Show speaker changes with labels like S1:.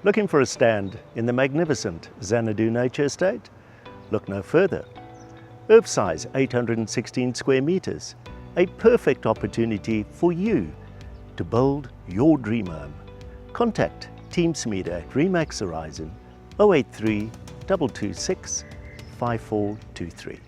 S1: Looking for a stand in the magnificent Xanadu Nature Estate? Look no further. Earth size 816 square meters, a perfect opportunity for you to build your dream home. Contact Team Smeda at Remax Horizon 083 226 5423.